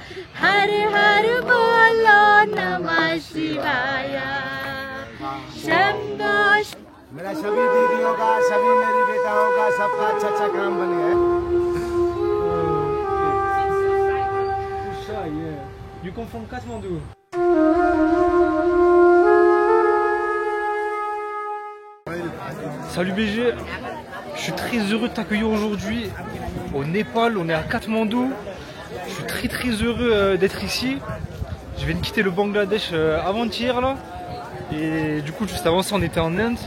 हर हर बोलो नमः शिवाय शंभो। मेरा सभी दीदियों का, सभी मेरी बेटाओं का, सबका अच्छा अच्छा काम बने है। You come from Kathmandu? Salut BG, je suis très heureux de t'accueillir aujourd'hui au Népal, on est à Katmandou. Je suis très heureux d'être ici. Je viens de quitter le Bangladesh avant-hier là. Et du coup juste avant ça on était en Inde.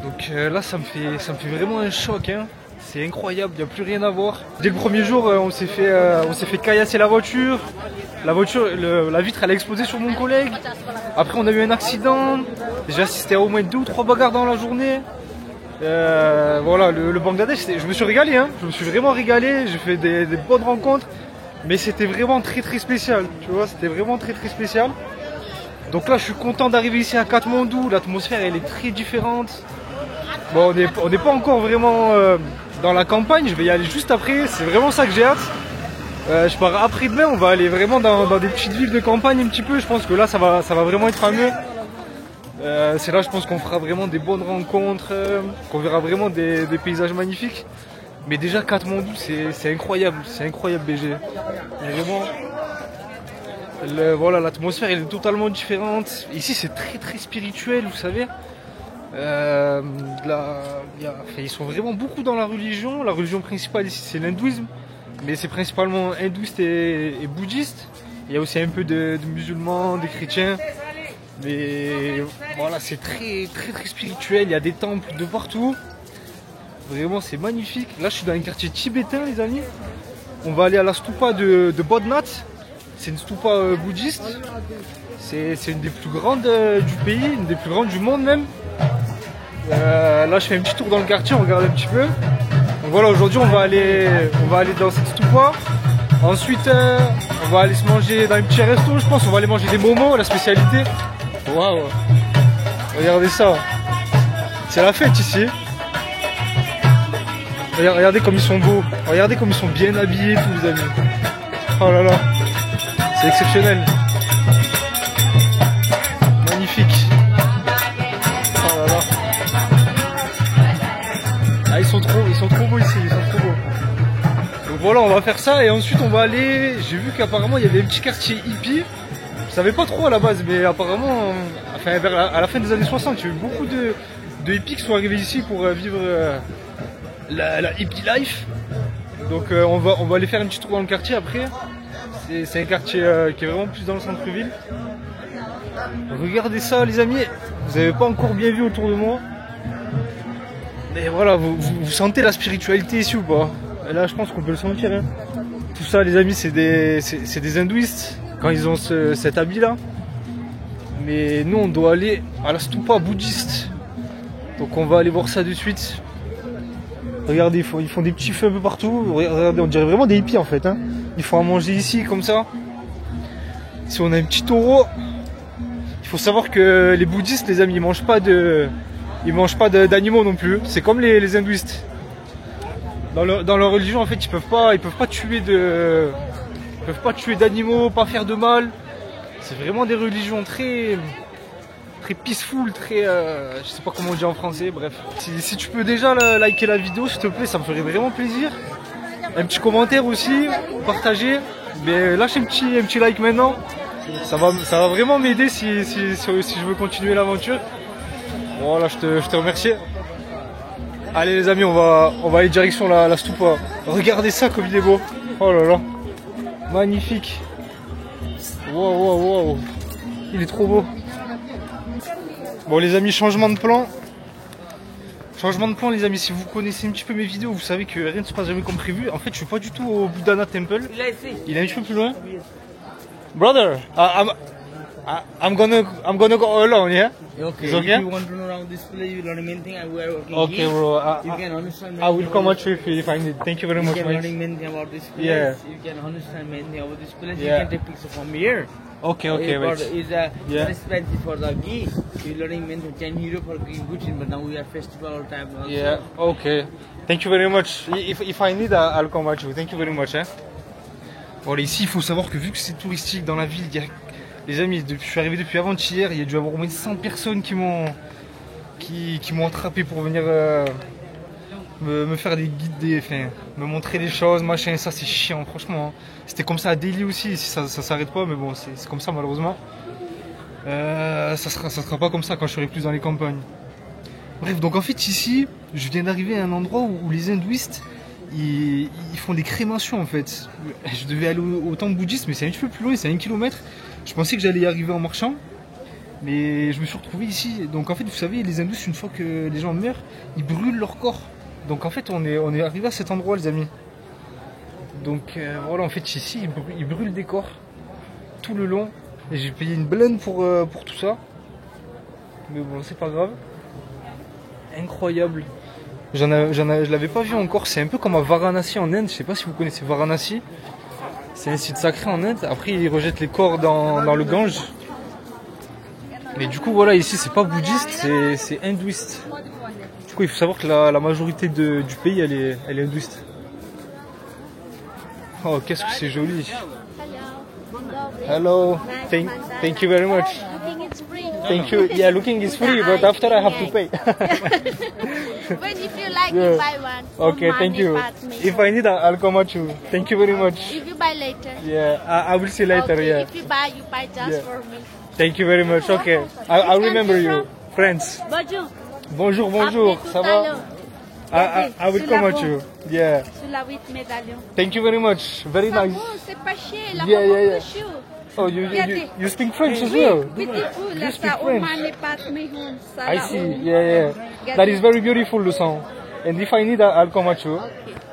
Donc là ça me fait vraiment un choc hein. C'est incroyable, il n'y a plus rien à voir. Dès le premier jour on s'est fait caillasser la voiture. La vitre elle a explosé sur mon collègue. Après on a eu un accident. J'ai assisté à au moins 2 ou 3 bagarres dans la journée. Voilà, le Bangladesh, je me suis régalé hein. Je me suis vraiment régalé, j'ai fait des bonnes rencontres. Mais c'était vraiment très spécial, tu vois, c'était vraiment très spécial. Donc là je suis content d'arriver ici à Katmandou, l'atmosphère elle est très différente. Bon on n'est pas encore vraiment dans la campagne, je vais y aller juste après, c'est vraiment ça que j'ai hâte. Je pars après-demain, on va aller vraiment dans des petites villes de campagne un petit peu, je pense que là ça va vraiment être fameux. C'est là je pense qu'on fera vraiment des bonnes rencontres, qu'on verra vraiment des paysages magnifiques. Mais déjà Katmandou c'est incroyable BG. Vraiment, voilà, l'atmosphère elle est totalement différente. Ici c'est très spirituel, vous savez. Ils sont vraiment beaucoup dans la religion. La religion principale ici c'est l'hindouisme. Mais c'est principalement hindouiste et bouddhiste. Il y a aussi un peu de musulmans, des chrétiens. Mais voilà, c'est très spirituel. Il y a des temples de partout. Vraiment, c'est magnifique. Là, je suis dans un quartier tibétain, les amis. On va aller à la stupa de Bodhnath. C'est une stupa bouddhiste. C'est une des plus grandes du pays, une des plus grandes du monde même. Là, je fais un petit tour dans le quartier, on regarde un petit peu. Donc voilà, aujourd'hui, on va aller dans cette stupa. Ensuite, on va aller se manger dans un petit resto, je pense. On va aller manger des momos, la spécialité. Waouh! Regardez ça. C'est la fête ici. Regardez comme ils sont beaux. Regardez comme ils sont bien habillés tous les amis. Oh là là. C'est exceptionnel. Magnifique. Oh là là. Ah, ils sont trop beaux ici, ils sont trop beaux. Donc voilà, on va faire ça et ensuite on va aller. J'ai vu qu'apparemment il y avait un petit quartier hippie. Je savais pas trop à la base, mais apparemment, enfin, à la fin des années 60, il y a eu beaucoup de hippies qui sont arrivés ici pour vivre la hippie life. Donc on va aller faire un petit tour dans le quartier après. C'est un quartier qui est vraiment plus dans le centre-ville. Regardez ça les amis, vous n'avez pas encore bien vu autour de moi. Mais voilà, vous sentez la spiritualité ici ou pas? Et là je pense qu'on peut le sentir hein. Tout ça les amis c'est des hindouistes quand ils ont cet habit là. Mais nous on doit aller à la stupa bouddhiste. Donc on va aller voir ça de suite. Regardez, ils font des petits feux un peu partout. Regardez, on dirait vraiment des hippies en fait hein. Ils font à manger ici comme ça. Si on a un petit taureau. Il faut savoir que les bouddhistes les amis ils mangent pas d'animaux non plus. C'est comme les hindouistes. Dans leur religion en fait ils peuvent pas tuer d'animaux, pas faire de mal. C'est vraiment des religions très peaceful, je sais pas comment on dit en français, bref. Si tu peux déjà liker la vidéo s'il te plaît, ça me ferait vraiment plaisir. Un petit commentaire aussi, partager. Mais lâche un petit like maintenant. Ça va vraiment m'aider si je veux continuer l'aventure. Voilà, je te remercie. Allez les amis, on va aller direction la stupa. Regardez ça comme il est beau. Oh là là. Magnifique. Wow. Il est trop beau. Bon les amis, changement de plan. Changement de plan les amis, si vous connaissez un petit peu mes vidéos, vous savez que rien ne se passe jamais comme prévu. En fait je suis pas du tout au Bodhnath Temple. Il est un petit peu plus loin. Brother, I'm gonna go alone, yeah? Okay. It's okay? If you want to know around this place, you learn main thing. We are working Okay, here. bro. You can understand. I will come at you if I need. Thank you very much, You can mate. learning main thing about this place. Yeah. You can understand main thing about this place. Yeah. You can take picture from here. Okay, wait. Is Yeah. expensive for the ghee. You learning main thing 10 euro for ghee Gucci, but now we are festival all time. Also. Yeah, okay. Thank you very much. If I need, I'll come at you. Thank you very much, eh? Voilà, ici il faut savoir que vu que c'est touristique dans la ville, il y a, les amis, je suis arrivé depuis avant-hier, il y a dû avoir au moins 100 personnes qui m'ont attrapé pour venir me faire des guides, enfin, me montrer des choses, machin, ça c'est chiant franchement. Hein. C'était comme ça à Delhi aussi, si ça s'arrête pas, mais bon c'est comme ça malheureusement. Ça sera pas comme ça quand je serai plus dans les campagnes. Bref, donc en fait ici, je viens d'arriver à un endroit où les hindouistes ils font des crémations en fait. Je devais aller au temple bouddhiste, mais c'est un petit peu plus loin, c'est à 1 km. Je pensais que j'allais y arriver en marchant, mais je me suis retrouvé ici. Donc en fait, vous savez, les hindous, une fois que les gens meurent, ils brûlent leur corps. Donc en fait, on est arrivé à cet endroit, les amis. Donc voilà, en fait, ici, ils brûlent des corps tout le long. Et j'ai payé une blinde pour tout ça. Mais bon, c'est pas grave. Incroyable. Je l'avais pas vu encore, c'est un peu comme à Varanasi en Inde, je sais pas si vous connaissez Varanasi. C'est un site sacré en Inde, après ils rejettent les corps dans le Gange. Mais du coup voilà, ici c'est pas bouddhiste, c'est hindouiste. Du coup il faut savoir que la majorité du pays elle est hindouiste. Oh qu'est-ce que c'est joli. Hello, thank you very much. Thank you. Yeah, looking is free, but after I have to pay. But if you like, Yeah. you buy one. Okay, thank you. If I need, I'll come at you. Thank you very much. If you buy later. Yeah, I will see later. Okay, Yeah. if you buy just Yeah. for me. Thank you very much. Okay, I'll remember you, friends. Bonjour. Bonjour, bonjour. Appelez Ça tout à va? l'heure. I will come at you. Yeah. Sous la 8 médaillons. Thank you very much. Very Pas nice. bon, c'est pas cher. La Yeah, yeah, yeah. chou. Oh, you speak French as well? Beautiful. You La speak sa French? omane pat me hon. I see. Yeah. That is very beautiful, the song. And if I need, I'll come at you.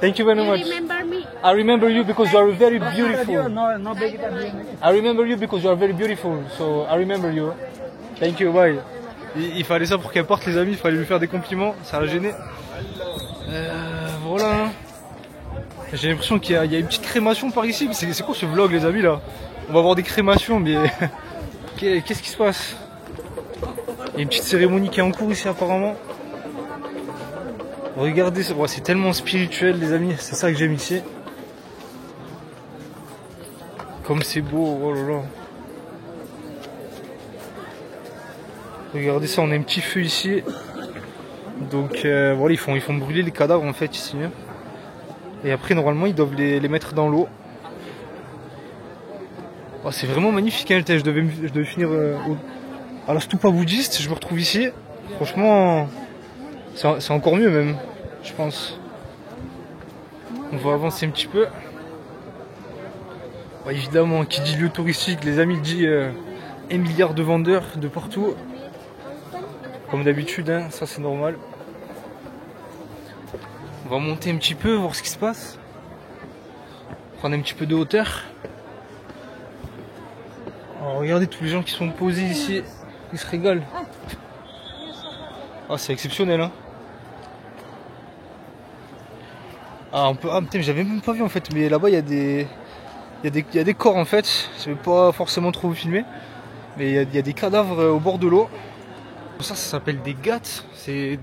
Thank you very You much. remember me? I remember you because you are very beautiful. I remember you because you are very beautiful. So I remember you. Thank you, bye. Il fallait ça pour qu'elle parte, les amis. Il fallait lui faire des compliments. Ça l'a gêné. Voilà. J'ai l'impression qu'il y a une petite crémation par ici. C'est quoi ce vlog, les amis, là? On va avoir des crémations, mais qu'est-ce qui se passe? Il y a une petite cérémonie qui est en cours ici, apparemment. Regardez, c'est tellement spirituel, les amis. C'est ça que j'aime ici. Comme c'est beau, oh là là. Regardez ça, on a un petit feu ici. Donc voilà, ils font brûler les cadavres en fait ici. Et après, normalement, ils doivent les mettre dans l'eau. Oh, c'est vraiment magnifique, hein, je devais finir à la stupa bouddhiste, je me retrouve ici. Franchement, c'est encore mieux même, je pense. On va avancer un petit peu. Bah, évidemment, qui dit lieu touristique, les amis, dit 1 milliard de vendeurs de partout. Comme d'habitude, hein, ça c'est normal. On va monter un petit peu, voir ce qui se passe. Prendre un petit peu de hauteur. Alors, regardez tous les gens qui sont posés ici. Ils se régalent. Ah, c'est exceptionnel, hein. Ah, putain, j'avais même pas vu en fait, mais là-bas il y a des corps en fait. Je vais pas forcément trop vous filmer, mais il y a des cadavres au bord de l'eau. Ça s'appelle des ghats. C'est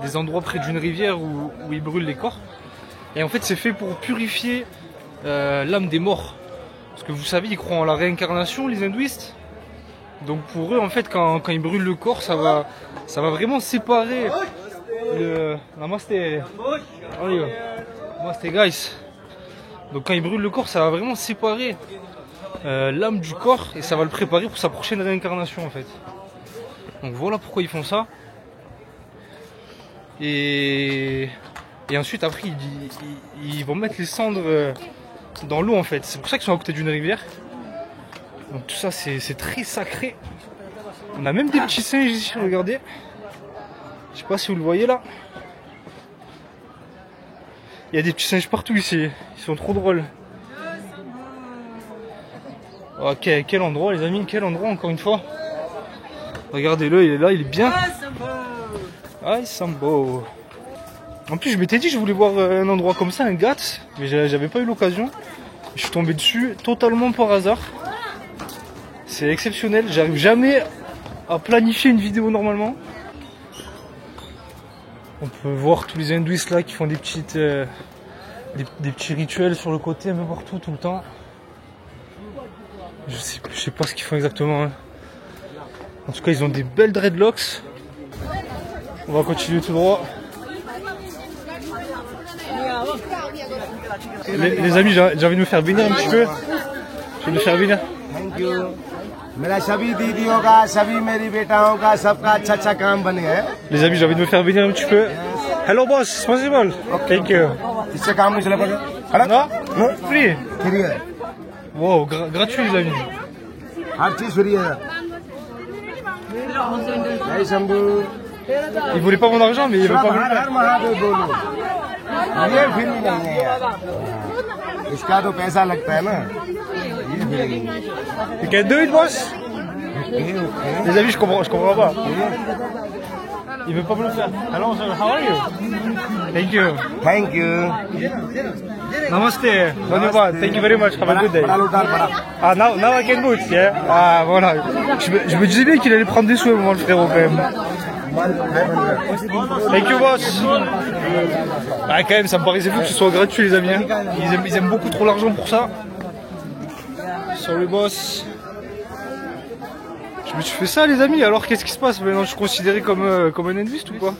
des endroits près d'une rivière où ils brûlent les corps. Et en fait, c'est fait pour purifier l'âme des morts. Parce que vous savez, ils croient en la réincarnation, les hindouistes. Donc pour eux, en fait, quand ils brûlent le corps, ça va vraiment séparer le... Namasté. Namasté, guys. Donc quand ils brûlent le corps, ça va vraiment séparer l'âme du corps et ça va le préparer pour sa prochaine réincarnation, en fait. Donc voilà pourquoi ils font ça. Et ensuite, après, ils vont mettre les cendres dans l'eau, en fait. C'est pour ça qu'ils sont à côté d'une rivière. Donc tout ça, c'est très sacré. On a même des petits singes ici, regardez. Je sais pas si vous le voyez là. Il y a des petits singes partout ici. Ils sont trop drôles. Oh, quel endroit, les amis, quel endroit, encore une fois. Regardez-le, il est là, il est bien. Ah, il sent beau. En plus, je m'étais dit que je voulais voir un endroit comme ça, un ghat, mais j'avais pas eu l'occasion. Je suis tombé dessus totalement par hasard. C'est exceptionnel, j'arrive jamais à planifier une vidéo normalement. On peut voir tous les hindouistes là qui font des petits rituels sur le côté, un peu partout, tout le temps. Je sais pas ce qu'ils font exactement. Hein. En tout cas, ils ont des belles dreadlocks. On va continuer tout droit. Les amis, j'ai envie de me faire venir un petit peu. Je vais me faire venir. Thank you. मेरा सभी दीदियों का, सभी मेरी बेटाओं का, सबका अच्छा काम बन गया है। Les amis, j'ai envie de me faire venir un petit peu. Hello boss, it's possible. Thank you. इससे काम नहीं चला पड़ेगा? Non? Free. फ्री है। Wow, gratuit les amis. हर चीज फ्री है। जय Shambhu. Il voulait pas mon argent, mais il veut pas me le हर faire. महादेव बोलो। ये फ्री नहीं है यार। इसका तो पैसा लगता है ना। ये फ्री नहीं है। You can do it, boss? Les amis, je comprends pas. Il veut pas me le faire. Hello, sir, how are you? Thank you. Thank you. Namaste. Dhanyavad. Thank you very much. Have a good day. बड़ा लुटार बड़ा। Ah, now I can boot, yeah? Ah, voilà. Je me disais bien qu'il allait prendre des sous à un moment, le frérot, quand même. Thank you, boss. Ah, quand même, ça me paraissait fou que ce soit gratuit, les amis. Hein. Ils aiment beaucoup trop l'argent pour ça. Sorry, boss. Je me suis fait ça, les amis. Alors, qu'est-ce qui se passe maintenant? Je suis considéré comme un nudiste ou quoi?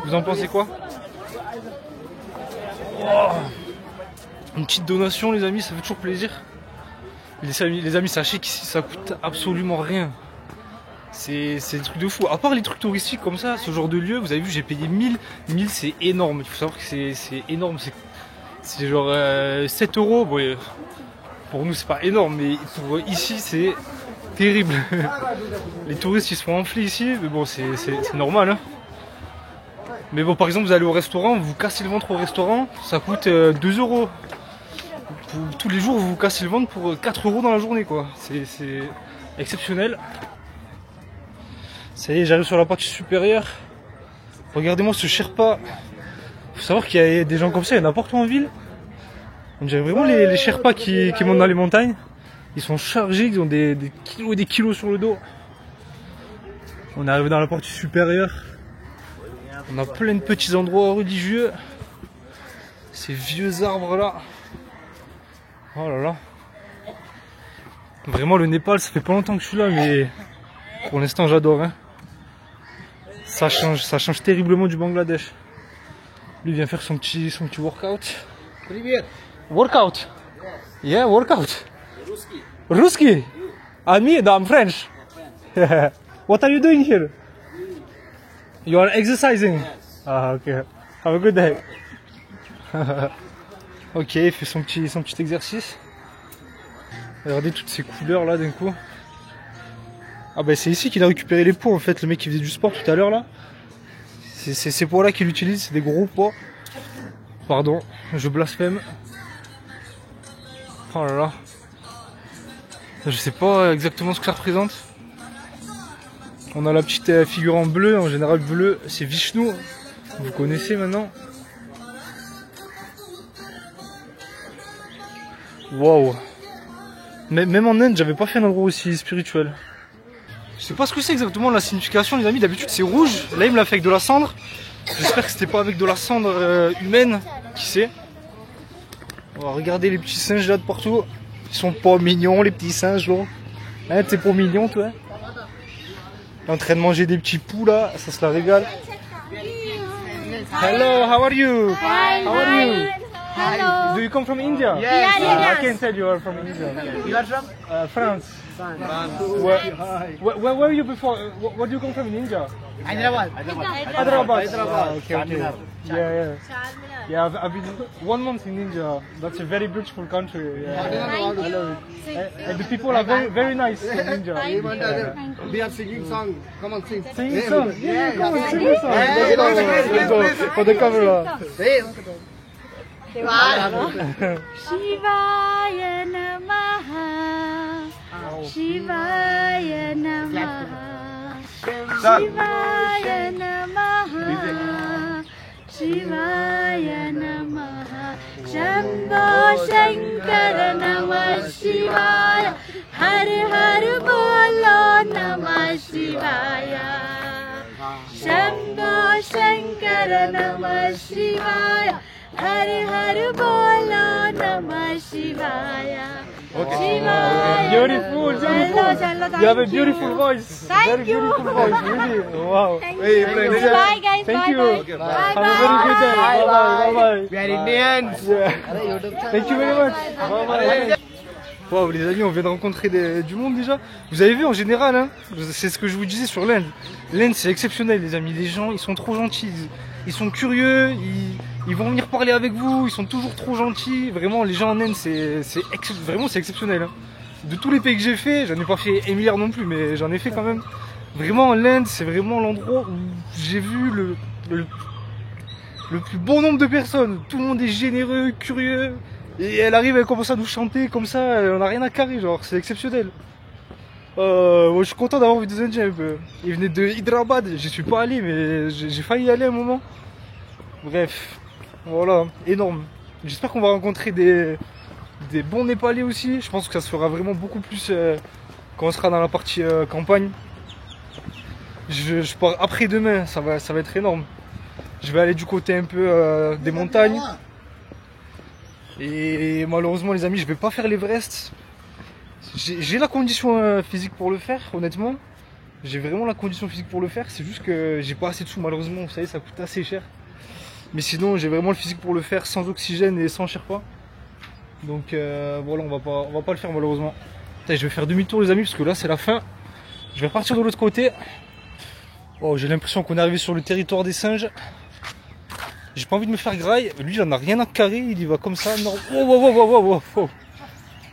Vous en pensez quoi? Oh. Une petite donation, les amis, ça fait toujours plaisir. Les amis, sachez qu'ici, ça coûte absolument rien. C'est des trucs de fou. À part les trucs touristiques comme ça, ce genre de lieu, vous avez vu, j'ai payé 1000. 1000, c'est énorme. Il faut savoir que c'est énorme. C'est genre 7 euros. Bon, pour nous, c'est pas énorme, mais pour ici, c'est terrible. Les touristes, ils se font enfler ici, mais bon, c'est normal. Hein. Mais bon, par exemple, vous allez au restaurant, vous cassez le ventre au restaurant, ça coûte 2 euros. Tous les jours, vous vous cassez le ventre pour 4 euros dans la journée, quoi. C'est exceptionnel. Ça y est, j'arrive sur la partie supérieure. Regardez-moi ce Sherpa. Faut savoir qu'il y a des gens comme ça, il y en a n'importe où en ville. On dirait vraiment les Sherpas qui montent dans les montagnes. Ils sont chargés, ils ont des kilos et des kilos sur le dos. On est arrivé dans la partie supérieure. On a plein de petits endroits religieux. Ces vieux arbres là. Oh là là. Vraiment le Népal, ça fait pas longtemps que je suis là, mais pour l'instant j'adore. Hein. Ça change terriblement du Bangladesh. Lui il vient faire son petit workout. Workout? Yeah, workout. Ruski? Me, I'm French. What are you doing here? You are exercising? Ah, ok. Have a good day. Ok, il fait son petit exercice. Regardez toutes ces couleurs là d'un coup. Ah bah c'est ici qu'il a récupéré les poids en fait, le mec qui faisait du sport tout à l'heure là. C'est ces poids là qu'il utilise, c'est des gros poids. Pardon, je blasphème. Oh là là. Je sais pas exactement ce que ça représente. On a la petite figure en bleu, en général bleu c'est Vishnu, vous connaissez maintenant. Waouh. Même en Inde, j'avais pas fait un endroit aussi spirituel. Je sais pas ce que c'est exactement la signification les amis, d'habitude c'est rouge, là il me l'a fait avec de la cendre. J'espère que c'était pas avec de la cendre humaine, qui sait. On va regarder les petits singes là de partout. Ils sont pas mignons les petits singes là. Hein, t'es pas mignon toi. Il est en train de manger des petits poux là, ça se la régale. Hello, how are you? Hi. How are you? Hello. Do you come from India? Yes. I can tell you are from India. You are from? France. Where were you before? Where do you come from in India? Hyderabad. Hyderabad. Okay. Yeah, I've been 1 month in India. That's a very beautiful country. Yeah. I love it. And the people are very nice in India. We are singing song. Come on, sing. Sing a song. Yeah, come on, sing a song. Let's go. For the camera. Shivaya Namaha. Shivaya Namaha. Shivaya Namaha. Shivaya Namaha. Shambho Shankara Namah Shivaya. Har Har Bolo Namah Shivaya. Shambho Shankara Namah Shivaya. Har Har Bolo Namah Shivaya. Beautiful, beautiful. You have a beautiful voice. Very beautiful voice, really. Wow. Bye guys, Thank bye you. bye. Have a very good day. Bye bye. Bye bye. We are Indians. Yeah. Thank you very much. Bye bye. Wow, les amis, on vient de rencontrer du monde déjà. Vous avez vu en général, hein, c'est ce que je vous disais sur l'Inde. L'Inde c'est exceptionnel les amis, les gens ils sont trop gentils, ils sont curieux, ils vont venir parler avec vous, ils sont toujours trop gentils. Vraiment les gens en Inde c'est exceptionnel. Hein. De tous les pays que j'ai fait, j'en ai pas fait un milliard non plus, mais j'en ai fait quand même. Vraiment l'Inde c'est vraiment l'endroit où j'ai vu le plus bon nombre de personnes. Tout le monde est généreux, curieux. Et elle arrive, elle commence à nous chanter comme ça, on n'a rien à carrer, genre, c'est exceptionnel. Moi, je suis content d'avoir vu des Indiens un peu. Ils venaient de Hyderabad, j'y suis pas allé, mais j'ai failli y aller un moment. Bref, voilà, énorme. J'espère qu'on va rencontrer des bons Népalais aussi. Je pense que ça se fera vraiment beaucoup plus quand on sera dans la partie campagne. Je pars après-demain, ça va être énorme. Je vais aller du côté un peu des montagnes. Et malheureusement les amis, je vais pas faire l'Everest. J'ai la condition physique pour le faire, honnêtement. J'ai vraiment la condition physique pour le faire. C'est juste que j'ai pas assez de sous malheureusement, vous savez ça coûte assez cher. Mais sinon j'ai vraiment le physique pour le faire sans oxygène et sans Sherpa. Donc voilà, on va pas le faire malheureusement. Putain, je vais faire demi-tour les amis parce que là c'est la fin. Je vais partir de l'autre côté. Oh, j'ai l'impression qu'on est arrivé sur le territoire des singes. J'ai pas envie de me faire graille. Lui, il en a rien à carrer. Il y va comme ça. Non. Wow.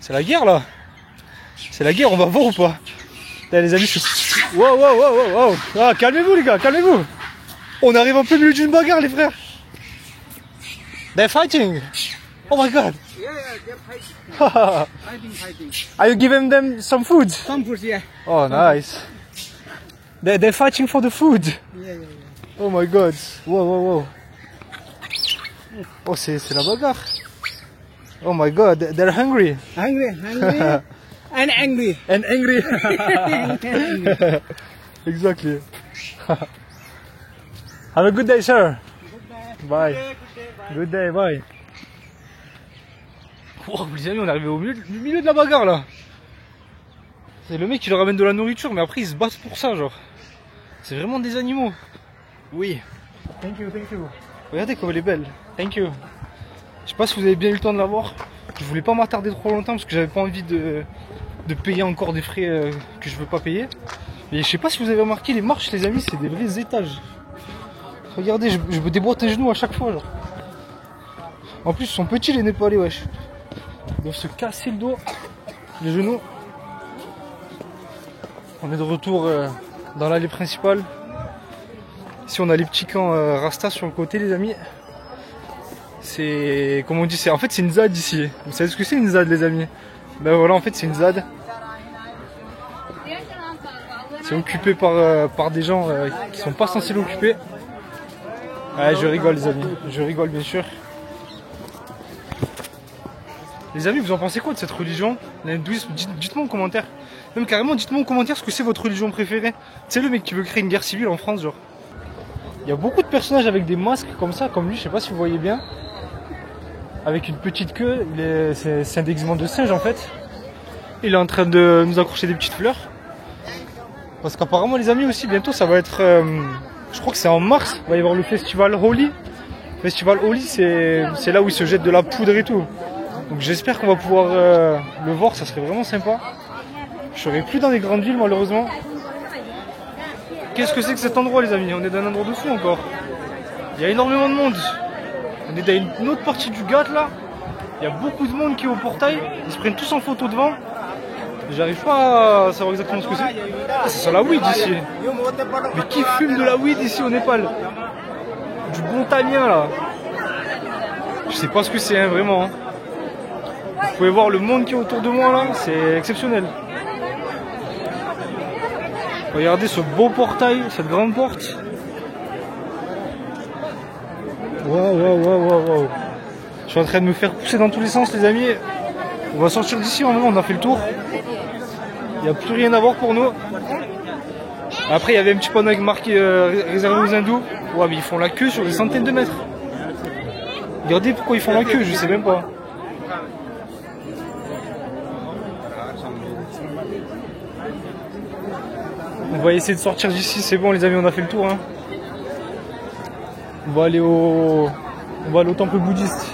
C'est la guerre là. C'est la guerre. On va voir ou pas? Là, les amis, je suis. Wow. Ah, calmez-vous les gars, calmez-vous. On arrive en plein milieu d'une bagarre, les frères. They're fighting. Oh my god. Yeah, they're fighting. Fighting. Are you giving them some food? Some food, yeah. Oh, nice. They're fighting for the food. Yeah. Oh my god. Wow. Oh, c'est la bagarre. Oh my god, they're hungry. Hungry. And angry. And angry. Exactly. Have a good day, sir. Bye. Good day, bye. Wow, les amis, on est arrivé au milieu de la bagarre là. C'est le mec qui leur ramène de la nourriture, mais après ils se battent pour ça, genre. C'est vraiment des animaux. Oui. Thank you. Regardez comme elle est belle. Thank you. Je sais pas si vous avez bien eu le temps de la voir. Je voulais pas m'attarder trop longtemps parce que j'avais pas envie de payer encore des frais que je veux pas payer. Mais je sais pas si vous avez remarqué, les marches les amis c'est des vrais étages. Regardez, je me déboîte un genou à chaque fois genre. En plus ils sont petits les Népalais wesh. Ils doivent se casser le dos, les genoux. On est de retour dans l'allée principale. Ici on a les petits camps Rasta sur le côté les amis. C'est, comme on dit, en fait c'est une ZAD ici. Vous savez ce que c'est une ZAD les amis? Ben voilà, en fait c'est une ZAD. C'est occupé par des gens qui sont pas censés l'occuper. Ouais, je rigole les amis, je rigole bien sûr. Les amis, vous en pensez quoi de cette religion, l'hindouisme? Dites-moi en commentaire. Même carrément, dites-moi en commentaire ce que c'est votre religion préférée. C'est le mec qui veut créer une guerre civile en France, genre. Il y a beaucoup de personnages avec des masques comme ça, comme lui, je sais pas si vous voyez bien. Avec une petite queue, c'est un déguisement de singe en fait. Il est en train de nous accrocher des petites fleurs. Parce qu'apparemment les amis aussi, bientôt ça va être... je crois que c'est en mars, il va y avoir le festival Holi. Le festival Holi, c'est là où ils se jettent de la poudre et tout. Donc j'espère qu'on va pouvoir le voir, ça serait vraiment sympa. Je serai plus dans les grandes villes malheureusement. Qu'est-ce que c'est que cet endroit les amis? On est dans un endroit de fou encore. Il y a énormément de monde. On est dans une autre partie du Ghat là. Il y a beaucoup de monde qui est au portail. Ils se prennent tous en photo devant. J'arrive pas à savoir exactement ce que c'est. Ah, c'est sur la weed ici. Mais qui fume de la weed ici au Népal? Du bon tamien là. Je sais pas ce que c'est hein, vraiment. Hein. Vous pouvez voir le monde qui est autour de moi là. C'est exceptionnel. Regardez ce beau portail, cette grande porte. Waouh. Je suis en train de me faire pousser dans tous les sens les amis. On va sortir d'ici, en vrai on a fait le tour. Il n'y a plus rien à voir pour nous. Après il y avait un petit panneau avec marqué réservé aux hindous. Ouais mais ils font la queue sur des centaines de mètres. Regardez pourquoi ils font la queue, je sais même pas. On va essayer de sortir d'ici, c'est bon les amis, on a fait le tour. Hein. On va aller au temple bouddhiste.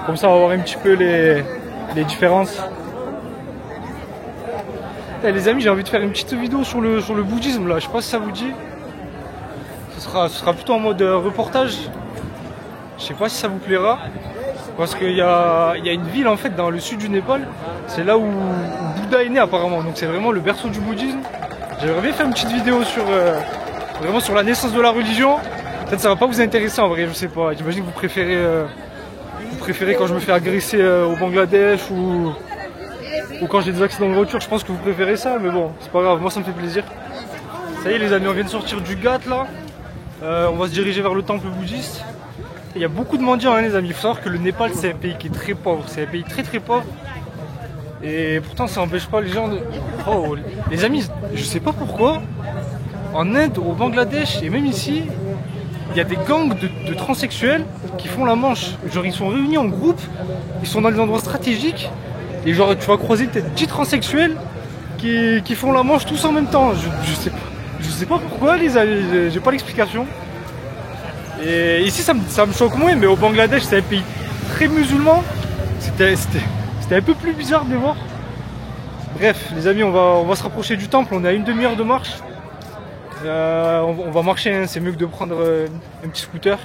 Comme ça on va voir un petit peu les différences. Eh, les amis, j'ai envie de faire une petite vidéo sur le bouddhisme là, je sais pas si ça vous dit. Ce sera plutôt en mode reportage. Je sais pas si ça vous plaira. Parce qu'il y a une ville en fait dans le sud du Népal. C'est là où Bouddha est né apparemment. Donc c'est vraiment le berceau du bouddhisme. J'aimerais bien faire une petite vidéo vraiment sur la naissance de la religion. Peut-être ça va pas vous intéresser en vrai, je sais pas. J'imagine que vous préférez quand je me fais agresser au Bangladesh ou quand j'ai des accidents de voiture. Je pense que vous préférez ça, mais bon, c'est pas grave, moi ça me fait plaisir. Ça y est les amis, on vient de sortir du Ghat là. On va se diriger vers le temple bouddhiste. Il y a beaucoup de mendiants hein, les amis. Il faut savoir que le Népal c'est un pays qui est très pauvre. C'est un pays très très pauvre. Et pourtant ça n'empêche pas les gens de... Oh les amis, je sais pas pourquoi. En Inde, au Bangladesh et même ici, il y a des gangs de transsexuels qui font la manche. Genre ils sont réunis en groupe, ils sont dans des endroits stratégiques. Et genre tu vas croiser peut-être 10 transsexuels qui font la manche tous en même temps. Je sais pas pourquoi les amis, j'ai pas l'explication. Et ici ça me choque moins, mais au Bangladesh c'est un pays très musulman. C'était un peu plus bizarre de les voir. Bref les amis, on va se rapprocher du temple, on est à une demi-heure de marche. On va marcher, hein. C'est mieux que de prendre un petit scooter.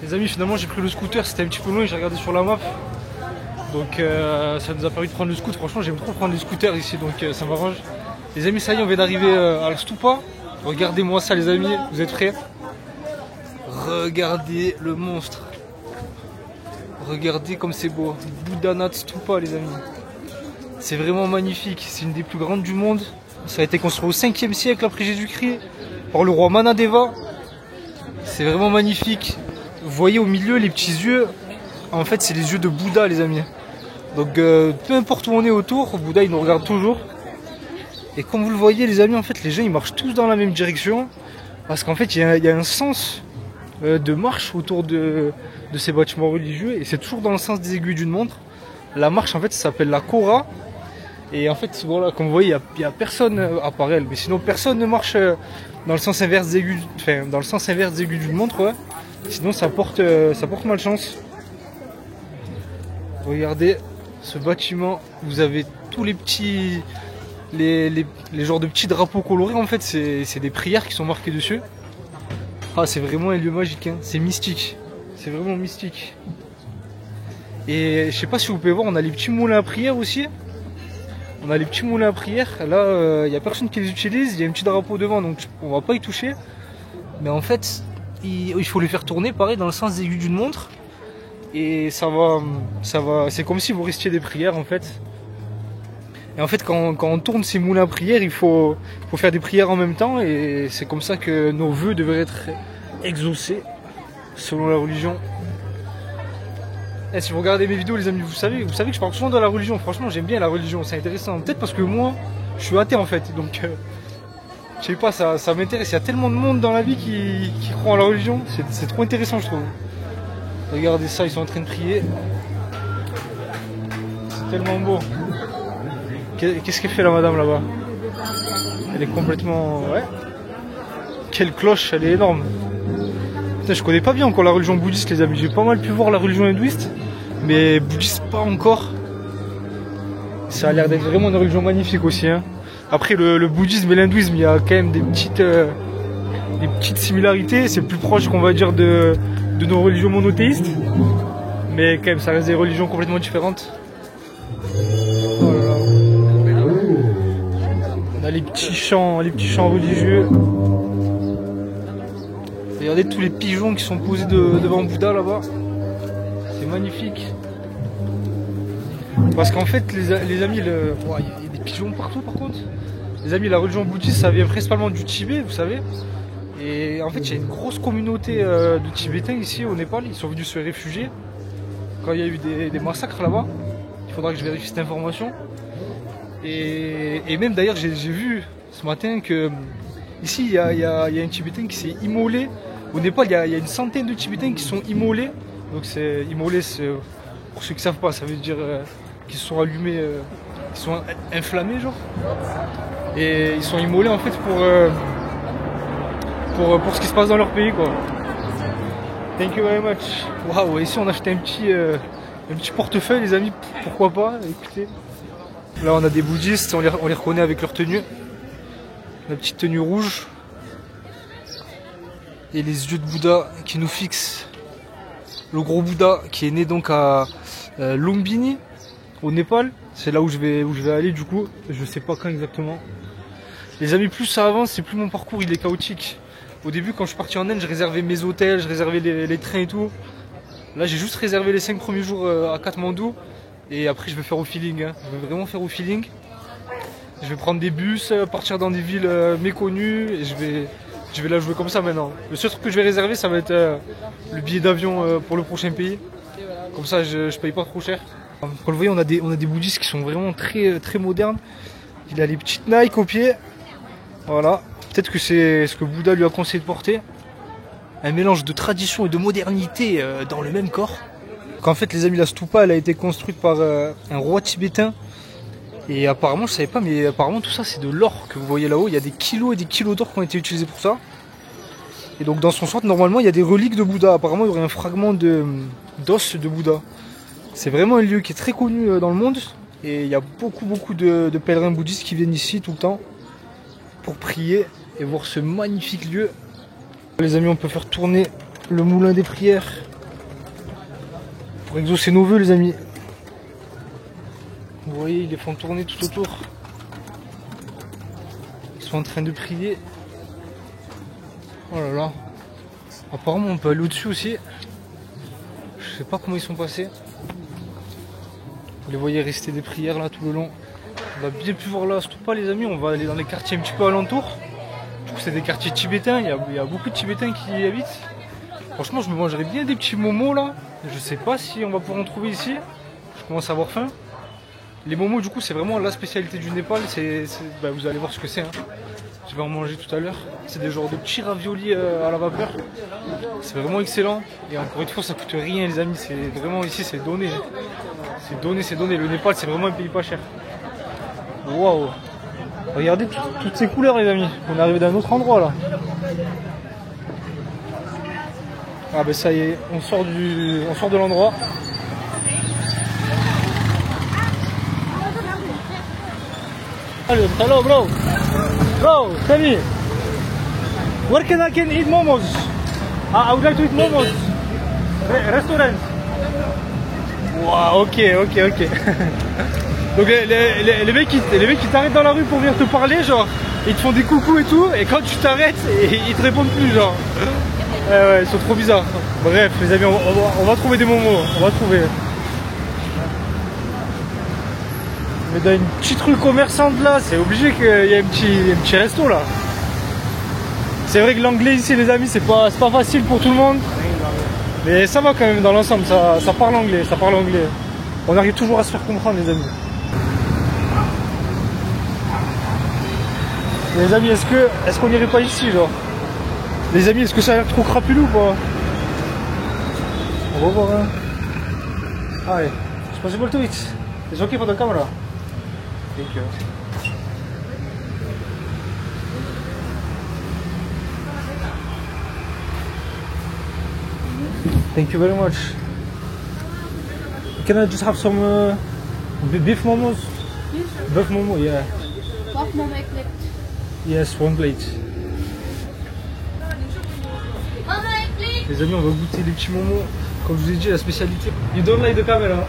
Les amis, finalement j'ai pris le scooter, c'était un petit peu loin, j'ai regardé sur la map. Donc ça nous a permis de prendre le scooter. Franchement j'aime trop prendre les scooters ici, donc ça m'arrange. Les amis, ça y est, on vient d'arriver à la stupa. Regardez-moi ça les amis, vous êtes prêts? Regardez le monstre. Regardez comme c'est beau. Bouddhanath Stupa les amis. C'est vraiment magnifique, c'est une des plus grandes du monde. Ça a été construit au 5e siècle après Jésus-Christ par le roi Manadeva. C'est vraiment magnifique. Vous voyez au milieu les petits yeux. En fait c'est les yeux de Bouddha les amis. Donc peu importe où on est autour, Bouddha il nous regarde toujours. Et comme vous le voyez les amis, en fait les gens ils marchent tous dans la même direction. Parce qu'en fait il y a un sens de marche autour de ces bâtiments religieux. Et c'est toujours dans le sens des aiguilles d'une montre. La marche en fait ça s'appelle la Kora. Et en fait voilà, comme vous voyez il y a personne à part elle. Mais sinon personne ne marche dans le sens inverse des aiguilles, enfin, dans le sens inverse des aiguilles d'une montre ouais. Sinon ça porte malchance. Regardez ce bâtiment, vous avez tous les petits, les genres de petits drapeaux colorés en fait, c'est des prières qui sont marquées dessus. Ah c'est vraiment un lieu magique, hein. C'est mystique, c'est vraiment mystique. Et je sais pas si vous pouvez voir, on a les petits moulins à prière aussi. On a les petits moulins à prière, là il n'y a personne qui les utilise, il y a un petit drapeau devant donc on va pas y toucher. Mais en fait, il faut les faire tourner pareil dans le sens des aiguilles d'une montre. Et ça va, c'est comme si vous restiez des prières en fait. Et en fait quand on tourne ces moulins à prière, il faut faire des prières en même temps. Et c'est comme ça que nos vœux devraient être exaucés selon la religion. Et si vous regardez mes vidéos les amis, vous savez que je parle souvent de la religion. Franchement j'aime bien la religion, c'est intéressant. Peut-être parce que moi je suis athée en fait. Donc je sais pas, ça m'intéresse. Il y a tellement de monde dans la vie qui croit en la religion. C'est trop intéressant je trouve. Regardez ça, ils sont en train de prier. C'est tellement beau. Qu'est-ce qu'elle fait la madame là-bas? Elle est complètement... Ouais. Quelle cloche, elle est énorme. Putain, je connais pas bien encore la religion bouddhiste les amis. J'ai pas mal pu voir la religion hindouiste. Mais bouddhiste pas encore. Ça a l'air d'être vraiment une religion magnifique aussi. Hein. Après le bouddhisme et l'hindouisme, il y a quand même des petites similarités. C'est plus proche qu'on va dire de nos religions monothéistes, mais quand même ça reste des religions complètement différentes. Oh là là. On a les petits chants religieux. Regardez tous les pigeons qui sont posés devant Bouddha là-bas. C'est magnifique. Parce qu'en fait les amis, il y a des pigeons partout par contre. Les amis, la religion bouddhiste ça vient principalement du Tibet, vous savez. Et en fait, il y a une grosse communauté de Tibétains ici au Népal. Ils sont venus se réfugier quand il y a eu des massacres là-bas. Il faudra que je vérifie cette information. Et même d'ailleurs, j'ai vu ce matin que ici, il y a un Tibétain qui s'est immolé. Au Népal, il y a une centaine de Tibétains qui sont immolés. Donc immolé, Pour ceux qui savent pas, ça veut dire qu'ils se sont allumés, qu'ils sont inflammés genre. Et ils sont immolés en fait pour ce qui se passe dans leur pays quoi. Thank you very much. Waouh, ici on a acheté un petit portefeuille les amis, pourquoi pas, écoutez. Là on a des bouddhistes, on les reconnaît avec leur tenue. La petite tenue rouge. Et les yeux de Bouddha qui nous fixent. Le gros Bouddha qui est né donc à Lumbini, au Népal. C'est là où je vais aller du coup. Je sais pas quand exactement. Les amis, plus ça avance, c'est plus mon parcours il est chaotique. Au début quand je suis parti en Inde, je réservais mes hôtels, je réservais les trains et tout. Là j'ai juste réservé les 5 premiers jours à Katmandou. Et après je vais faire au feeling. Hein. Je vais vraiment faire au feeling. Je vais prendre des bus, partir dans des villes méconnues. Et je vais la jouer comme ça maintenant. Le seul truc que je vais réserver ça va être le billet d'avion pour le prochain pays. Comme ça je paye pas trop cher. Comme vous voyez on a des bouddhistes qui sont vraiment très, très modernes. Il a les petites Nike aux pieds. Voilà. Peut-être que c'est ce que Bouddha lui a conseillé de porter. Un mélange de tradition et de modernité dans le même corps. Qu'en fait les amis, la stupa elle a été construite par un roi tibétain. Et apparemment, je savais pas, mais apparemment tout ça c'est de l'or que vous voyez là-haut. Il y a des kilos et des kilos d'or qui ont été utilisés pour ça. Et donc dans son centre, normalement il y a des reliques de Bouddha. Apparemment il y aurait un fragment d'os de Bouddha. C'est vraiment un lieu qui est très connu dans le monde. Et il y a beaucoup de pèlerins bouddhistes qui viennent ici tout le temps pour prier et voir ce magnifique lieu. Les amis, on peut faire tourner le moulin des prières pour exaucer nos vœux les amis. Vous voyez, ils les font tourner tout autour. Ils sont en train de prier. Oh là là. Apparemment on peut aller au-dessus aussi. Je sais pas comment ils sont passés. Vous les voyez rester des prières là tout le long. On va bien plus voir là, surtout pas les amis, on va aller dans les quartiers un petit peu alentour. Du coup c'est des quartiers tibétains, il y a beaucoup de Tibétains qui y habitent. Franchement je me mangerais bien des petits momos là. Je sais pas si on va pouvoir en trouver ici. Je commence à avoir faim. Les momos du coup c'est vraiment la spécialité du Népal, bah, vous allez voir ce que c'est. Hein. Je vais en manger tout à l'heure. C'est des genres de petits raviolis à la vapeur. C'est vraiment excellent. Et encore une fois ça coûte rien les amis, c'est vraiment ici c'est donné. C'est donné. Le Népal c'est vraiment un pays pas cher. Waouh! Regardez toutes ces couleurs les amis. On est arrivé d'un autre endroit là. Ah ben ça y est, on sort de l'endroit. Hello bro. Bro, tell me. Where can I eat momos? I would like to eat momos. Restaurant. Wow, ok. Donc les mecs qui t'arrêtent dans la rue pour venir te parler, genre, ils te font des coucous et tout, et quand tu t'arrêtes, ils te répondent plus, genre. Ouais, ils sont trop bizarres. Bref, les amis, on va trouver des momos, on va trouver. Mais dans une petite rue commerçante là, c'est obligé qu'il y ait un petit resto là. C'est vrai que l'anglais ici, les amis, c'est pas facile pour tout le monde. Mais ça va quand même dans l'ensemble, ça parle anglais, On arrive toujours à se faire comprendre les amis. Les amis, est-ce qu'on irait pas ici genre? Les amis, est-ce que ça a l'air trop crapuleux ou pas? On va voir hein. Hi, it's possible to eat. It's okay for the camera. Thank you. Thank you very much. Can I just have some beef momos? Beef momo, yeah. Wacht maar, ik klik. Yes, one plate. Les amis, on va goûter les petits momos. Comme je vous ai dit, la spécialité. You don't like the camera?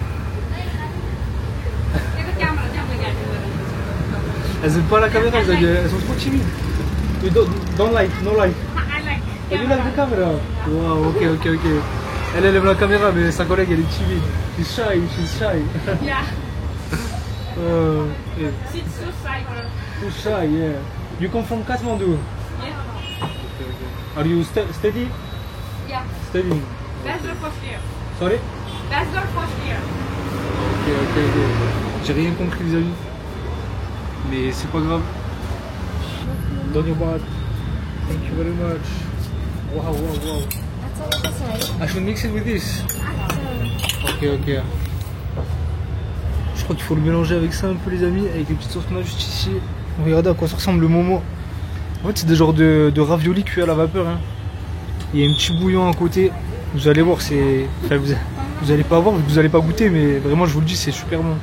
Elles aiment pas la caméra, elles sont trop timides. You don't like, no like. I like. Oh, you like the camera? Wow, ok. Elle aime la caméra, mais sa collègue elle est timide. She's shy. Yeah. Yeah. She's so shy. Too shy, yeah. You come from Kathmandu? Yeah. Okay. Are you steady? Yeah. Studying. That's the first year. Sorry? That's the first year. Ok. J'ai rien compris les amis. Mais c'est pas grave. Don't you bad. Thank you very much. Wow. I should mix it with this. Okay. crois qu'il faut le mélanger avec ça un peu les amis, avec les petites sauces qu'on a juste ici. Regardez à quoi ça ressemble le momo. En fait c'est des genres de raviolis cuits à la vapeur. Hein. Il y a un petit bouillon à côté. Vous allez voir, c'est... Enfin, vous allez pas voir, vous allez pas goûter, mais vraiment je vous le dis, c'est super bon.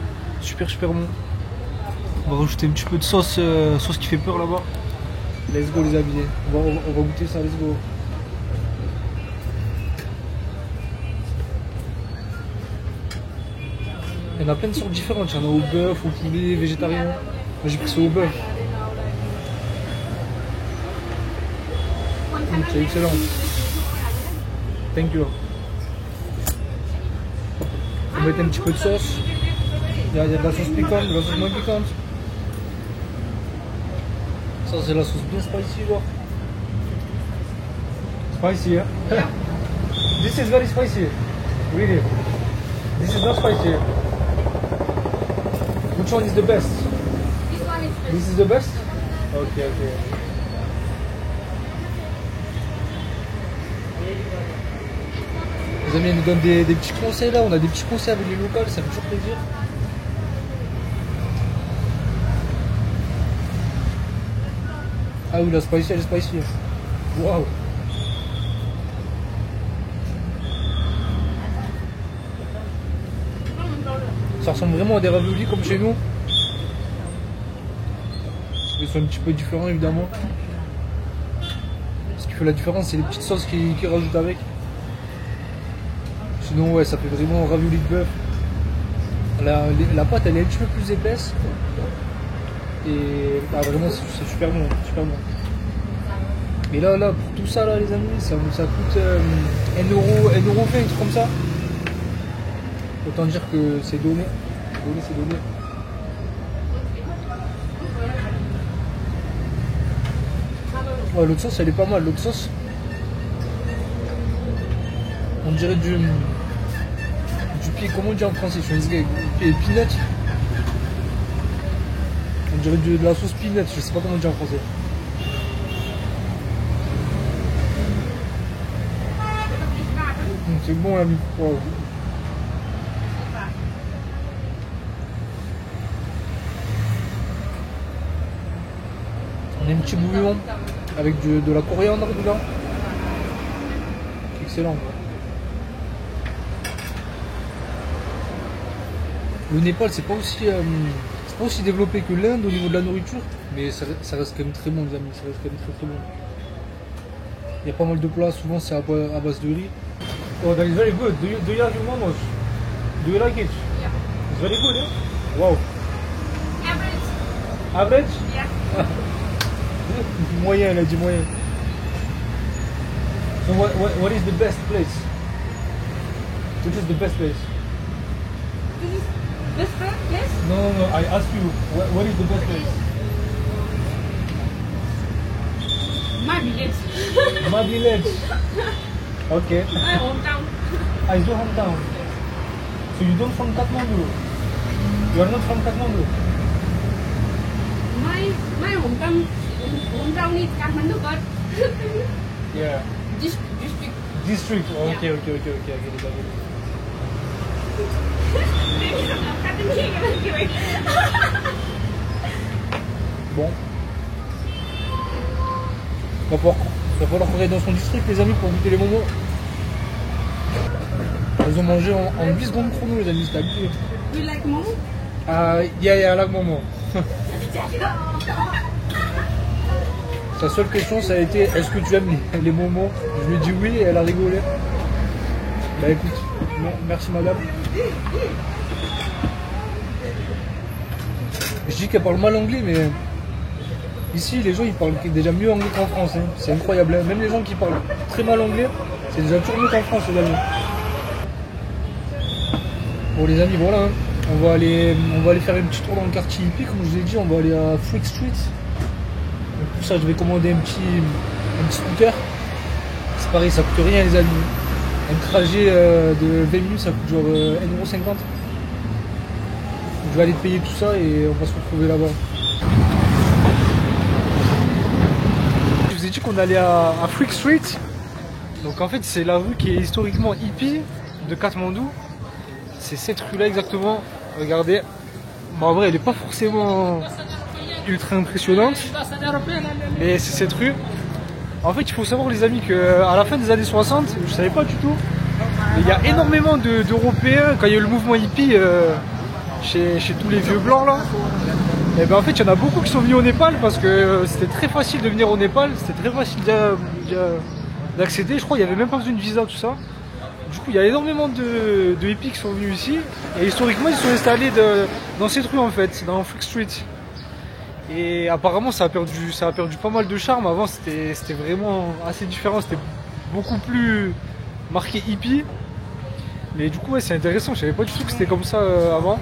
Super bon. On va rajouter un petit peu de sauce, sauce qui fait peur là-bas. Let's go les amis. On va goûter ça, let's go. Il y en a plein de sortes différentes, il y en a au bœuf, au poulet, végétarien. Moi j'ai pris ça au bœuf. C'est excellent. Thank you. On va mettre un petit peu de sauce. Il y a de la sauce piquante, de la sauce moins piquante. Ça c'est la sauce bien spicy là. Spicy, hein? This is very spicy. Really. This is not spicy. Which one is the best? This one is This is the best? Ok. Les amis, ils nous donnent des petits conseils là, on a des petits conseils avec les locales, ça fait toujours plaisir. Ah oui, la spicy, elle est spicy. Waouh! Ça ressemble vraiment à des raviolis comme chez nous. Ils sont un petit peu différents évidemment. Ce qui fait la différence, c'est les petites sauces qu'ils rajoutent avec. Sinon, ouais, ça fait vraiment ravioli de bœuf. La pâte, elle est un petit peu plus épaisse. Et bah, vraiment, c'est super bon, super bon. Et là, pour tout ça, là, les amis, ça coûte 1 euro, 1 euro fait, un truc comme ça. Autant dire que c'est donné. C'est donné. Ouais, l'autre sauce, elle est pas mal. L'autre sauce, on dirait du pied, comment on dit en français? Je suis peanut. On dirait de la sauce peanut, je sais pas comment on dit en français. C'est bon l'ami. Wow. On a un petit bouillon avec de la coriandre dedans. Excellent. Le Népal, c'est pas aussi développé que l'Inde au niveau de la nourriture, mais ça reste quand même très bon les amis, ça reste quand même très bon. Il y a pas mal de plats, souvent c'est à base de riz. Oh, that is very good. Do you have your momos? Do you like it? Yeah. It's very good, eh? Wow. Average. Average? Yeah. Moyen, elle a dit moyen. So what is the best place? Which is the best place? This is best place? No, I ask you, what is the best place? My village. My village. Okay. My hometown. It's your hometown. So you don't from Kathmandu? You are not from Kathmandu? My hometown is Kathmandu, but Yeah. district. District. Okay, Yeah. okay. I get it. Bon. Va falloir qu'on aille dans son district les amis pour goûter les momos. Ils ont mangé en 8 secondes chrono les amis, c'était habitué. Do you like momo? Yeah, I like momo. Sa seule question ça a été est-ce que tu aimes les momos? Je lui ai dit oui et elle a rigolé. Bah écoute, merci madame. Je dis qu'elle parle mal anglais mais ici les gens ils parlent déjà mieux anglais qu'en France, hein. C'est incroyable, hein. Même les gens qui parlent très mal anglais, c'est déjà toujours mieux qu'en France les amis. Bon les amis voilà, hein. On va aller faire un petit tour dans le quartier hippie, comme je vous ai dit, on va aller à Freak Street. Donc pour ça je vais commander un petit scooter. C'est pareil, ça coûte rien les amis. Un trajet de 20 minutes ça coûte genre 1,50 €. Je vais aller te payer tout ça et on va se retrouver là-bas. Je vous ai dit qu'on allait à Freak Street. Donc en fait c'est la rue qui est historiquement hippie de Katmandou. C'est cette rue là exactement. Regardez. Bon, en vrai, elle n'est pas forcément ultra impressionnante, mais c'est cette rue. En fait, il faut savoir, les amis, qu'à la fin des années 60, je savais pas du tout, mais il y a énormément d'Européens, quand il y a eu le mouvement hippie chez tous les vieux blancs là, et ben en fait, il y en a beaucoup qui sont venus au Népal parce que c'était très facile de venir au Népal, c'était très facile d'accéder. Je crois qu'il n'y avait même pas besoin de visa, tout ça. Du coup, il y a énormément de hippies qui sont venus ici, et historiquement, ils sont installés dans cette rue en fait, dans Fleet Street. Et apparemment, ça a perdu pas mal de charme. Avant, c'était vraiment assez différent, c'était beaucoup plus marqué hippie. Mais du coup, ouais, c'est intéressant, je savais pas du tout que c'était comme ça avant.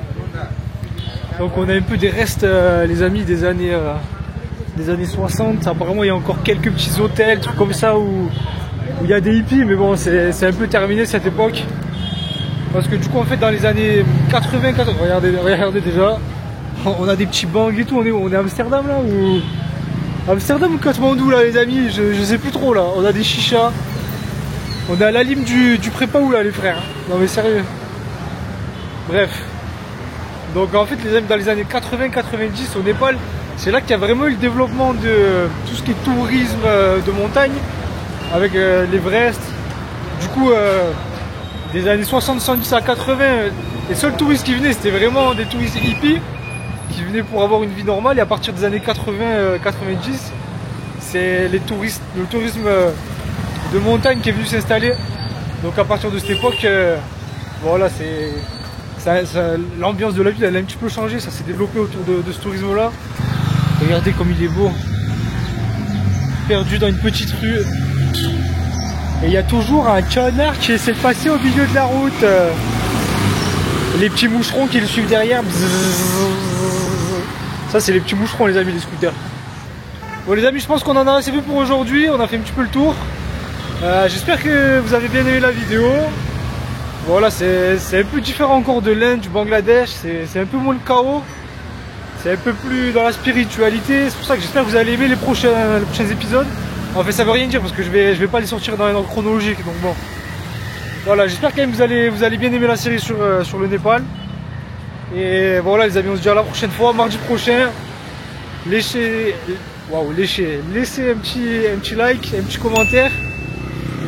Donc on a un peu des restes, les amis, des années 60. Apparemment, il y a encore quelques petits hôtels, trucs comme ça où il y a des hippies, mais bon, c'est un peu terminé cette époque. Parce que du coup, en fait, dans les années 80, regardez déjà, on a des petits bangs et tout. On est à Amsterdam là, ou Amsterdam ou Katmandou là, les amis, je sais plus trop là. On a des chichas. On est à la lime du Prépaou là, les frères. Non mais sérieux. Bref. Donc en fait, les amis, dans les années 80-90 au Népal, c'est là qu'il y a vraiment eu le développement de tout ce qui est tourisme de montagne, avec l'Everest. Du coup, des années 60-70 à 80, les seuls touristes qui venaient, c'était vraiment des touristes hippies qui venaient pour avoir une vie normale. Et à partir des années 80-90, c'est le tourisme de montagne qui est venu s'installer. Donc à partir de cette époque, voilà, l'ambiance de la ville, elle a un petit peu changé. Ça s'est développé autour de ce tourisme là. Regardez comme il est beau, perdu dans une petite rue, et il y a toujours un connard qui essaie de passer au milieu de la route. Les petits moucherons qui le suivent derrière. Ça, c'est les petits moucherons, les amis, les scooters. Bon les amis, je pense qu'on en a assez fait pour aujourd'hui. On a fait un petit peu le tour. J'espère que vous avez bien aimé la vidéo. Voilà, c'est un peu différent encore de l'Inde, du Bangladesh. C'est un peu moins le chaos. C'est un peu plus dans la spiritualité. C'est pour ça que j'espère que vous allez aimer les prochains épisodes. En fait, ça veut rien dire parce que je vais pas les sortir dans un ordre chronologique. Donc bon, voilà, j'espère quand même que vous allez bien aimer la série sur le Népal. Et voilà les amis, on se dit à la prochaine fois, mardi prochain. Laissez un petit like, un petit commentaire.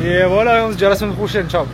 Et voilà, on se dit à la semaine prochaine. Ciao.